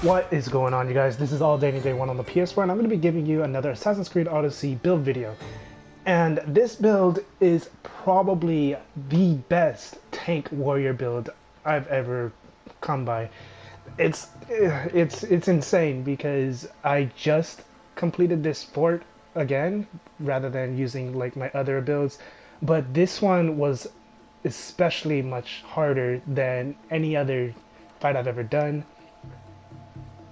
What is going on, you guys? This is All Danny Day 1 on the PS4, and I'm going to be giving you another Assassin's Creed Odyssey build video. And this build is probably the best tank warrior build I've ever come by. It's insane because I just completed this fort again rather than using like my other builds, but this one was especially much harder than any other fight I've ever done.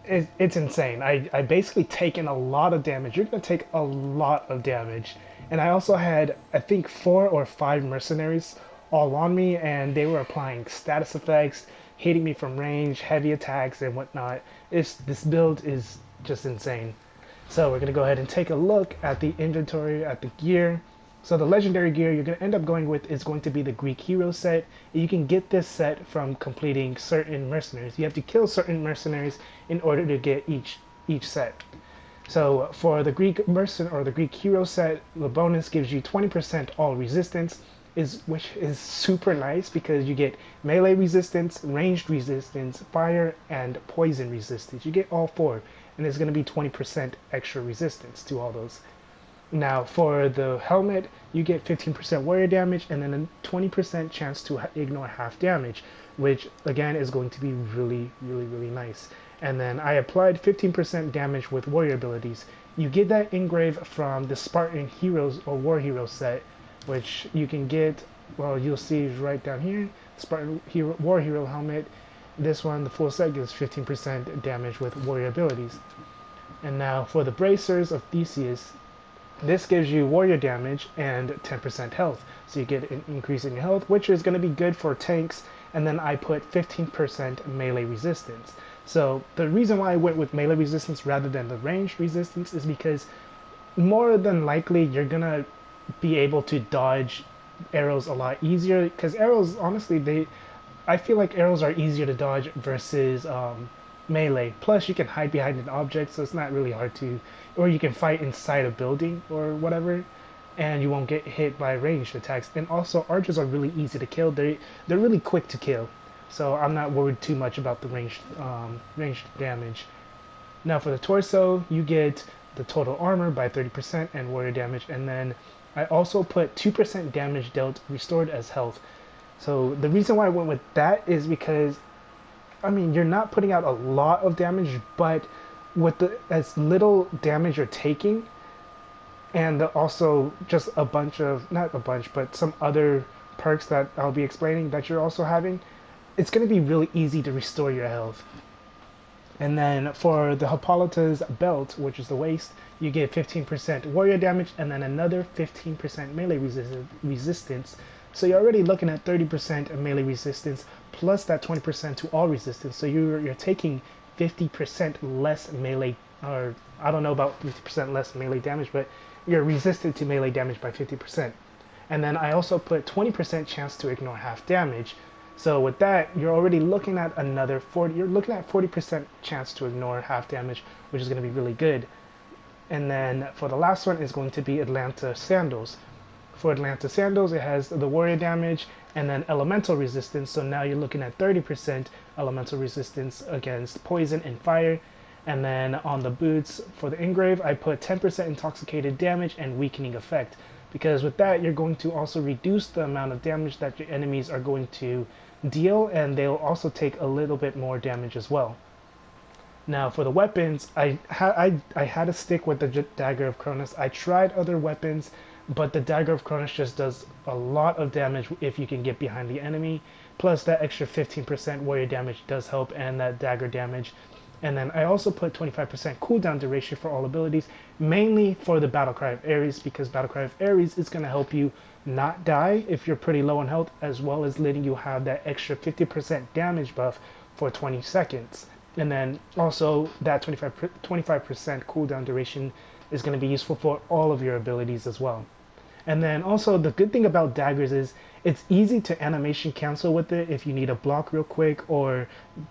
It's insane. I basically taken a lot of damage. You're gonna take a lot of damage. And I also had, I think, 4 or 5 mercenaries all on me, and they were applying status effects, hitting me from range, heavy attacks, and whatnot. This build is just insane. So we're gonna go ahead and take a look at the inventory, at the gear. So the legendary gear you're going to end up going with is going to be the Greek hero set. You can get this set from completing certain mercenaries. You have to kill certain mercenaries in order to get each set. So for the Greek mercenary or the Greek hero set, the bonus gives you 20% all resistance, which is super nice because you get melee resistance, ranged resistance, fire, and poison resistance. You get all 4, and it's going to be 20% extra resistance to all those. Now for the helmet, you get 15% warrior damage and then a 20% chance to ignore half damage, which again is going to be really nice. And then I applied 15% damage with warrior abilities. You get that engrave from the Spartan Heroes or War Hero set, which you can get, well, you'll see right down here, Spartan Hero, War Hero helmet. This one, the full set, gives 15% damage with warrior abilities. And now for the bracers of Theseus, this gives you warrior damage and 10% health. So you get an increase in your health, which is going to be good for tanks. And then I put 15% melee resistance. So the reason why I went with melee resistance rather than the ranged resistance is because more than likely you're going to be able to dodge arrows a lot easier. Because arrows, honestly, I feel like arrows are easier to dodge versus melee. Plus you can hide behind an object, so it's not really hard to, or you can fight inside a building or whatever, and you won't get hit by ranged attacks. And also archers are really easy to kill. They're really quick to kill, so I'm not worried too much about the ranged damage. Now for the torso, you get the total armor by 30% and warrior damage, and then I also put 2% damage dealt restored as health. So the reason why I went with that is because, I mean, you're not putting out a lot of damage, but with as little damage you're taking, and also just a bunch of, not a bunch, but some other perks that I'll be explaining that you're also having, it's going to be really easy to restore your health. And then for the Hippolyta's belt, which is the waist, you get 15% warrior damage and then another 15% melee resistance. So you're already looking at 30% melee resistance plus that 20% to all resistance. So you're taking 50% less melee, or I don't know about 50% less melee damage, but you're resistant to melee damage by 50%. And then I also put 20% chance to ignore half damage. So with that, you're already looking at another 40. You're looking at 40% chance to ignore half damage, which is going to be really good. And then for the last one is going to be Atlanta Sandals. For Atlanta Sandals, it has the warrior damage and then elemental resistance. So now you're looking at 30% elemental resistance against poison and fire. And then on the boots for the engrave, I put 10% intoxicated damage and weakening effect. Because with that, you're going to also reduce the amount of damage that your enemies are going to deal, and they'll also take a little bit more damage as well. Now for the weapons, I had to stick with the Dagger of Cronus. I tried other weapons, but the Dagger of Cronus just does a lot of damage if you can get behind the enemy. Plus that extra 15% warrior damage does help, and that dagger damage. And then I also put 25% cooldown duration for all abilities, mainly for the Battlecry of Ares, because Battlecry of Ares is going to help you not die if you're pretty low on health, as well as letting you have that extra 50% damage buff for 20 seconds. And then also that 25% cooldown duration is going to be useful for all of your abilities as well. And then also the good thing about daggers is it's easy to animation cancel with it. If you need a block real quick or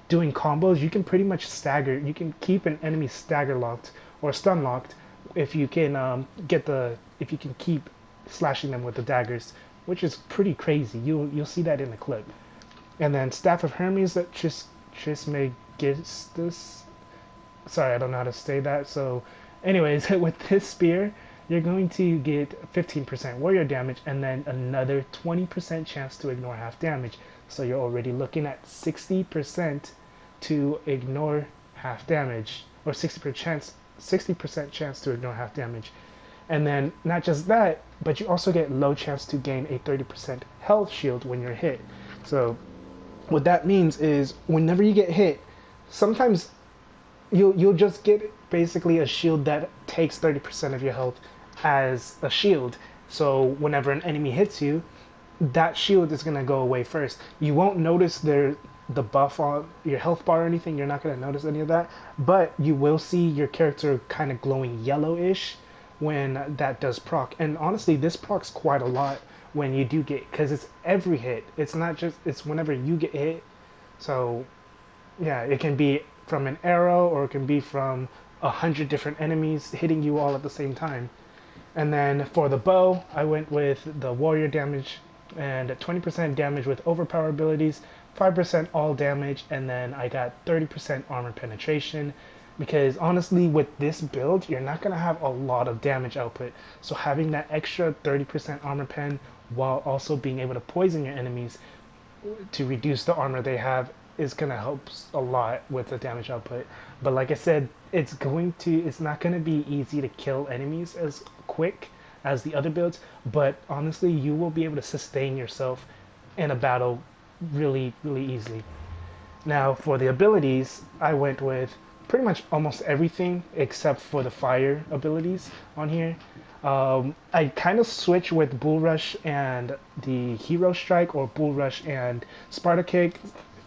doing combos, you can pretty much stagger. You can keep an enemy stagger locked or stun locked if you can if you can keep slashing them with the daggers, which is pretty crazy. You'll see that in the clip. And then Staff of Hermes that Trismegistus sorry, I don't know how to say that. So, anyways, with this spear, you're going to get 15% warrior damage and then another 20% chance to ignore half damage. So you're already looking at 60% to ignore half damage, or 60% chance to ignore half damage. And then not just that, but you also get low chance to gain a 30% health shield when you're hit. So what that means is whenever you get hit, sometimes you'll just get basically a shield that takes 30% of your health as a shield. So whenever an enemy hits you, that shield is gonna go away first. You won't notice the buff on your health bar or anything. You're not gonna notice any of that, but you will see your character kind of glowing yellowish when that does proc. And honestly, this procs quite a lot when you do get, because it's every hit. It's not just, it's whenever you get hit. So yeah, it can be from an arrow or it can be from 100 different enemies hitting you all at the same time. And then for the bow, I went with the warrior damage and 20% damage with overpower abilities, 5% all damage, and then I got 30% armor penetration. Because honestly, with this build, you're not going to have a lot of damage output. So having that extra 30% armor pen while also being able to poison your enemies to reduce the armor they have is going to help a lot with the damage output. But like I said, it's not going to be easy to kill enemies as quick as the other builds, but honestly, you will be able to sustain yourself in a battle really, really easily. Now, for the abilities, I went with pretty much almost everything except for the fire abilities on here. I kind of switch with Bull Rush and the Hero Strike, or Bull Rush and Sparta Kick.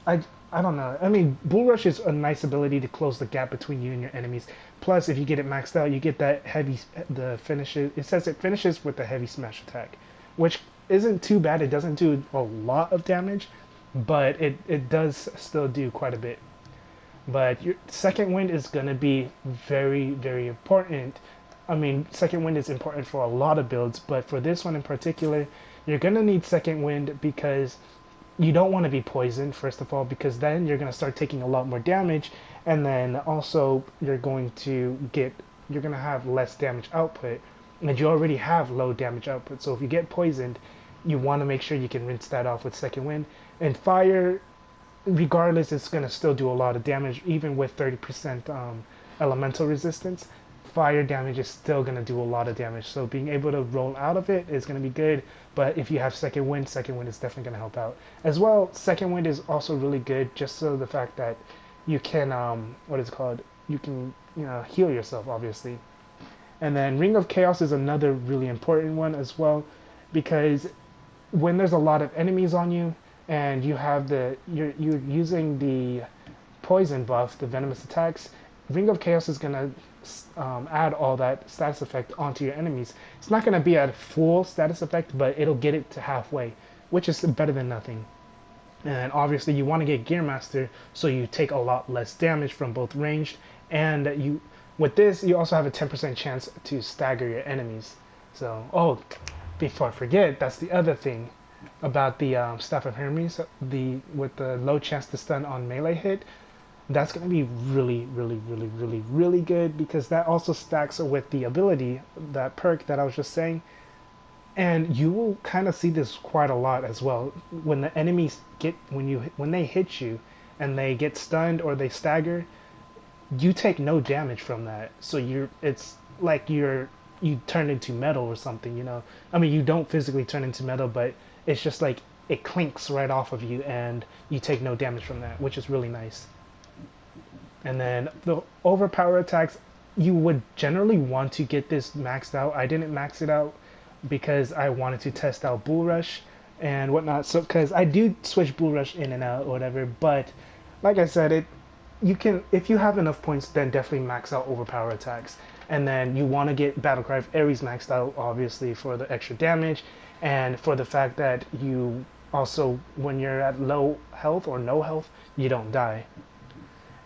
I I don't know. I mean, Bull Rush is a nice ability to close the gap between you and your enemies. Plus, if you get it maxed out, you get that the finishes. It says it finishes with the heavy smash attack, which isn't too bad. It doesn't do a lot of damage, but it does still do quite a bit. But your second wind is going to be very, very important. I mean, second wind is important for a lot of builds, but for this one in particular, you're going to need second wind because you don't want to be poisoned, first of all, because then you're going to start taking a lot more damage, and then also you're going to have less damage output, and you already have low damage output. So if you get poisoned, you want to make sure you can rinse that off with second wind. And fire, regardless, it's going to still do a lot of damage, even with 30% elemental resistance. Fire damage is still going to do a lot of damage. So being able to roll out of it is going to be good. But if you have second wind is definitely going to help out. As well, second wind is also really good, just so the fact that you can, what is it called? You can, heal yourself, obviously. And then Ring of Chaos is another really important one as well, because when there's a lot of enemies on you and you're using the poison buff, the venomous attacks, Ring of Chaos is gonna add all that status effect onto your enemies. It's not gonna be at full status effect, but it'll get it to halfway, which is better than nothing. And obviously you want to get Gear Master so you take a lot less damage from both ranged and with this you also have a 10% chance to stagger your enemies. So, before I forget, that's the other thing about the Staff of Hermes, with the low chance to stun on melee hit. That's going to be really, really, really, really, really good, because that also stacks with the ability, that perk that I was just saying. And you will kind of see this quite a lot as well. When the enemies when they hit you and they get stunned or they stagger, you take no damage from that. So it's like you turn into metal or something. I mean, you don't physically turn into metal, but it's just like it clinks right off of you and you take no damage from that, which is really nice. And then the Overpower Attacks, you would generally want to get this maxed out. I didn't max it out because I wanted to test out Bull Rush and whatnot. So, because I do switch Bull Rush in and out or whatever, but like I said, you can, if you have enough points, then definitely max out Overpower Attacks. And then you want to get Battlecry of Ares maxed out, obviously, for the extra damage and for the fact that you also, when you're at low health or no health, you don't die.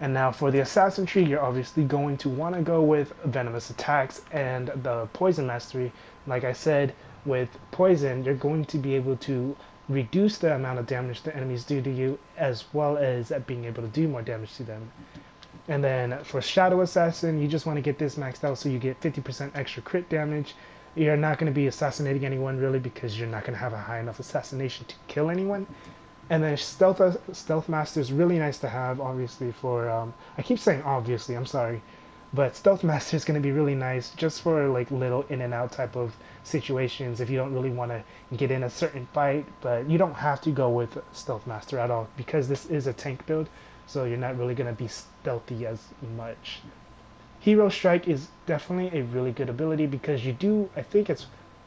And now for the Assassin Tree, you're obviously going to want to go with Venomous Attacks and the Poison Mastery. Like I said, with Poison, you're going to be able to reduce the amount of damage the enemies do to you, as well as being able to do more damage to them. And then for Shadow Assassin, you just want to get this maxed out so you get 50% extra crit damage. You're not going to be assassinating anyone really because you're not going to have a high enough assassination to kill anyone. And then Stealth Master is really nice to have, obviously, for... I keep saying obviously, I'm sorry. But Stealth Master is going to be really nice just for like little in and out type of situations if you don't really want to get in a certain fight. But you don't have to go with Stealth Master at all because this is a tank build. So you're not really going to be stealthy as much. Hero Strike is definitely a really good ability because you do, I think it's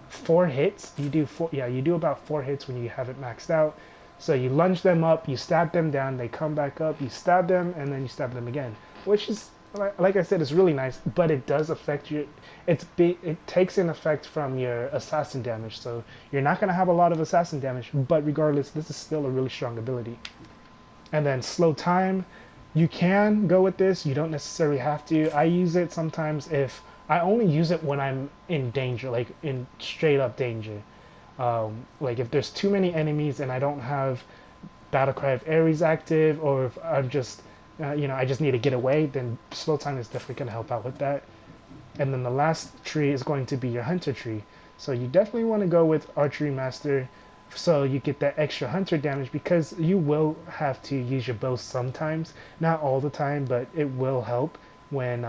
4 hits. You do about 4 hits when you have it maxed out. So you lunge them up, you stab them down, they come back up, you stab them, and then you stab them again. Which is, like I said, it's really nice, but it does affect your, it takes an effect from your assassin damage. So you're not going to have a lot of assassin damage, but regardless, this is still a really strong ability. And then Slow Time, you can go with this, you don't necessarily have to. I use it sometimes if, I only use it when I'm in danger, like in straight up danger. Like if there's too many enemies and I don't have Battle Cry of Ares active, or if I'm just, I just need to get away, then Slow Time is definitely going to help out with that. And then the last tree is going to be your Hunter tree. So you definitely want to go with Archery Master so you get that extra hunter damage because you will have to use your bow sometimes. Not all the time, but it will help when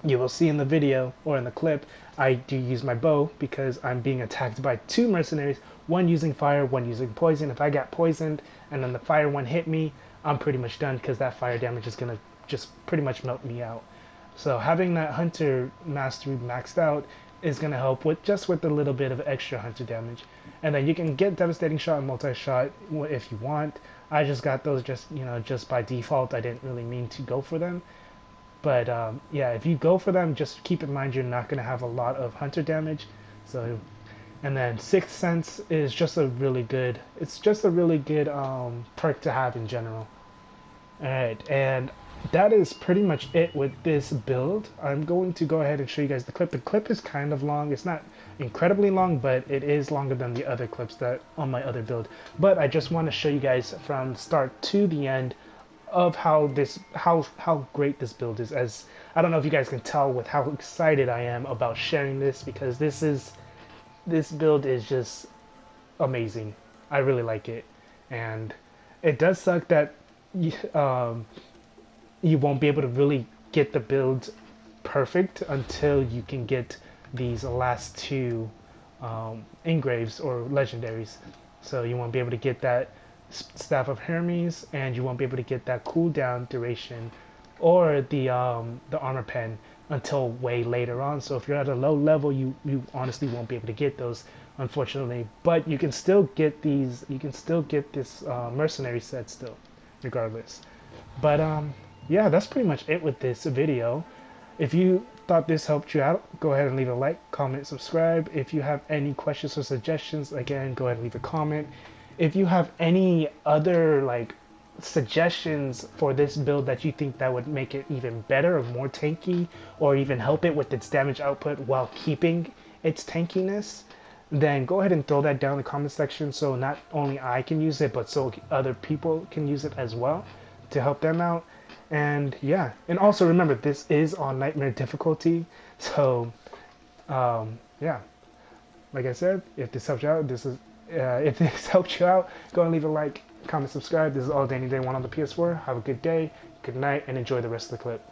you will see in the video or in the clip I do use my bow because I'm being attacked by 2 mercenaries, one using fire, one using poison. If I got poisoned and then the fire one hit me, I'm pretty much done because that fire damage is going to just pretty much melt me out. So having that Hunter Mastery maxed out is going to help with just with a little bit of extra hunter damage. And then you can get Devastating Shot and Multi-Shot if you want. I just got those just by default. I didn't really mean to go for them. But yeah, if you go for them, just keep in mind you're not going to have a lot of hunter damage. So, and then Sixth Sense is just a really good, it's just a really good perk to have in general. Alright, and that is pretty much it with this build. I'm going to go ahead and show you guys the clip. The clip is kind of long. It's not incredibly long, but it is longer than the other clips that on my other build. But I just want to show you guys from start to the end of how great this build is. As I don't know if you guys can tell with how excited I am about sharing this, because this build is just amazing. I really like it, and it does suck that you won't be able to really get the build perfect until you can get these last 2 engraves or legendaries. So you won't be able to get that Staff of Hermes, and you won't be able to get that cooldown duration or the armor pen until way later on. So if you're at a low level, you honestly won't be able to get those, unfortunately. But you can still get these. You can still get this mercenary set still, regardless. But yeah, that's pretty much it with this video. If you thought this helped you out, go ahead and leave a like, comment, subscribe. If you have any questions or suggestions, again, go ahead and leave a comment. If you have any other like suggestions for this build that you think that would make it even better or more tanky, or even help it with its damage output while keeping its tankiness, then go ahead and throw that down in the comment section so not only I can use it, but so other people can use it as well to help them out. And yeah, and also remember, this is on Nightmare difficulty. So yeah, like I said, if this helped you out, if this helped you out, go and leave a like, comment, subscribe. This is all Danny Day 1 on the PS4. Have a good day, good night, and enjoy the rest of the clip.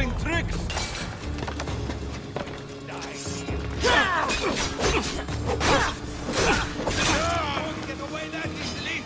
using tricks! Won't get away that easily!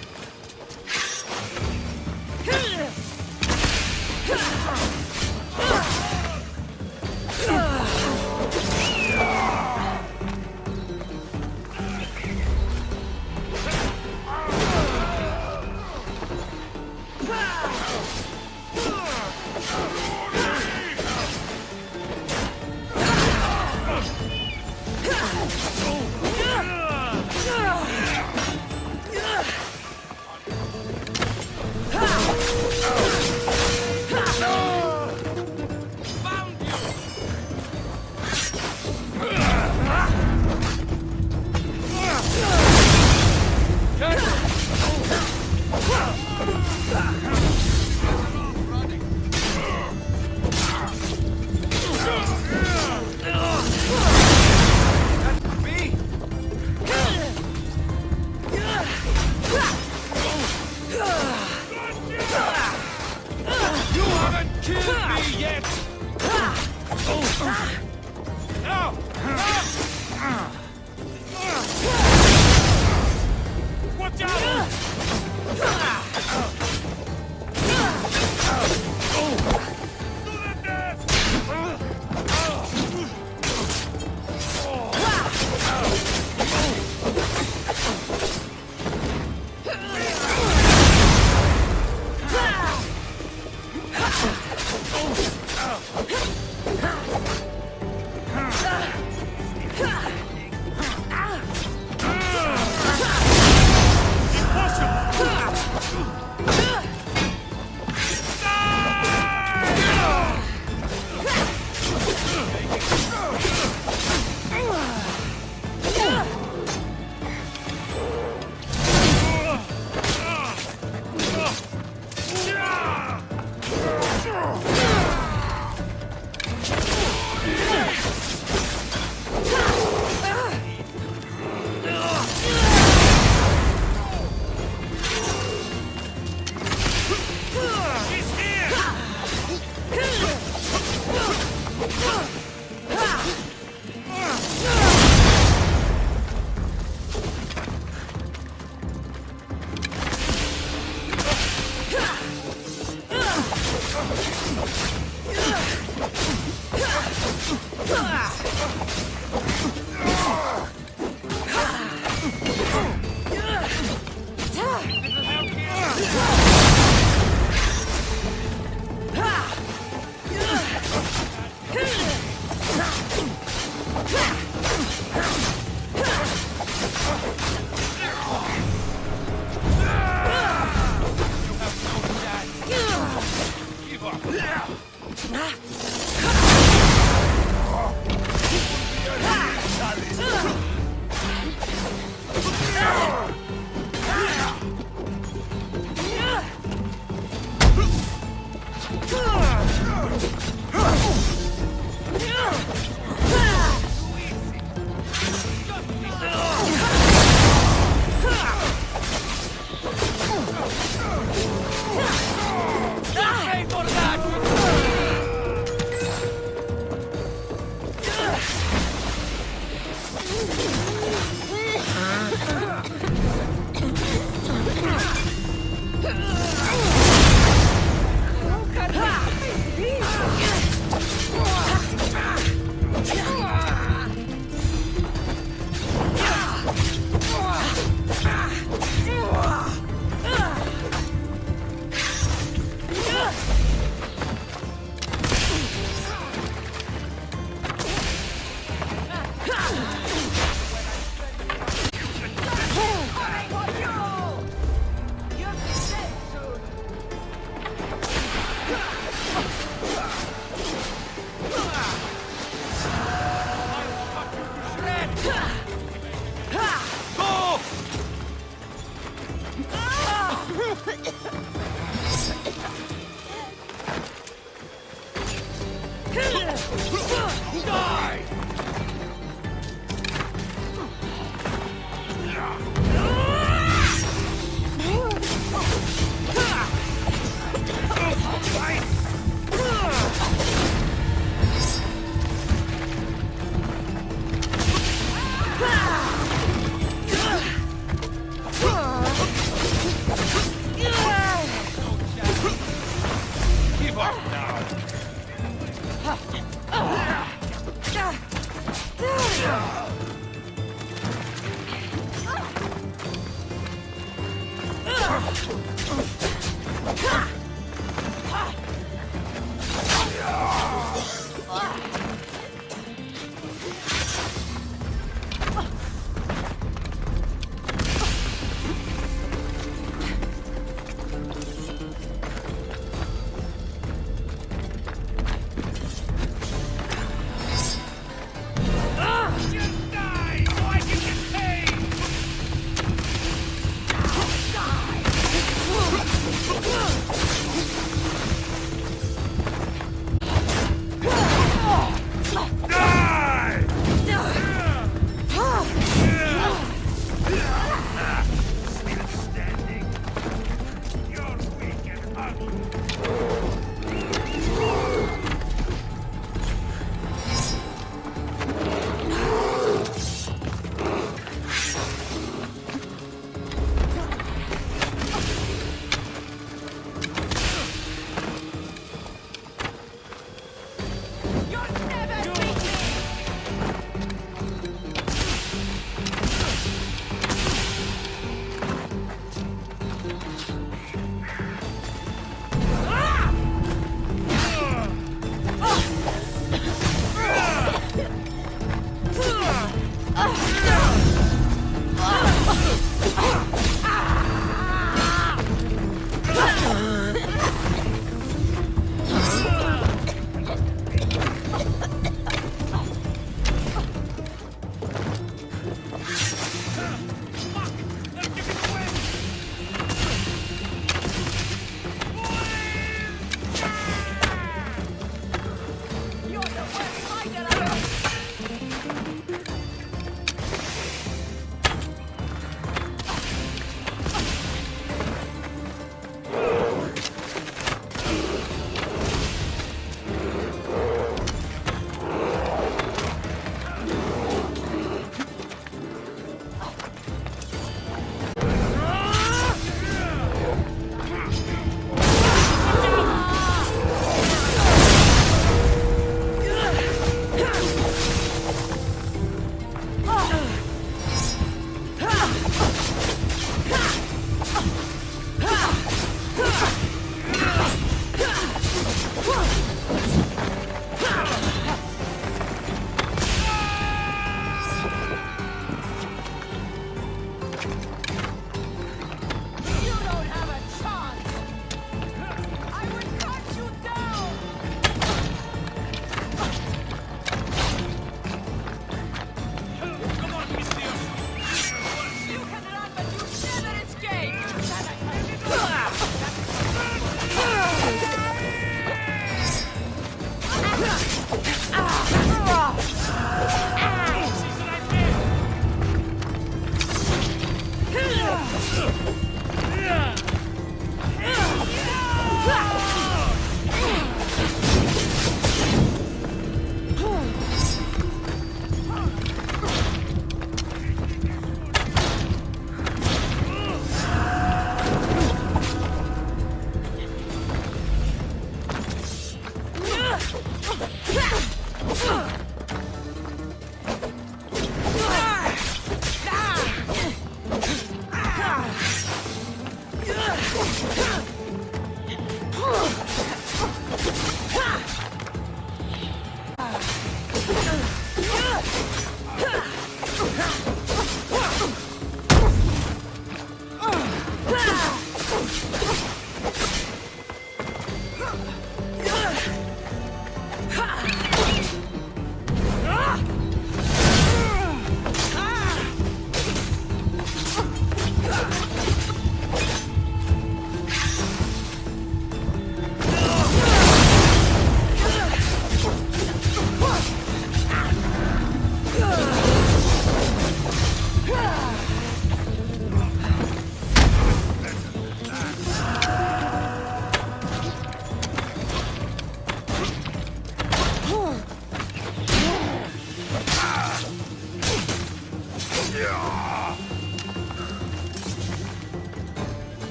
Yeah!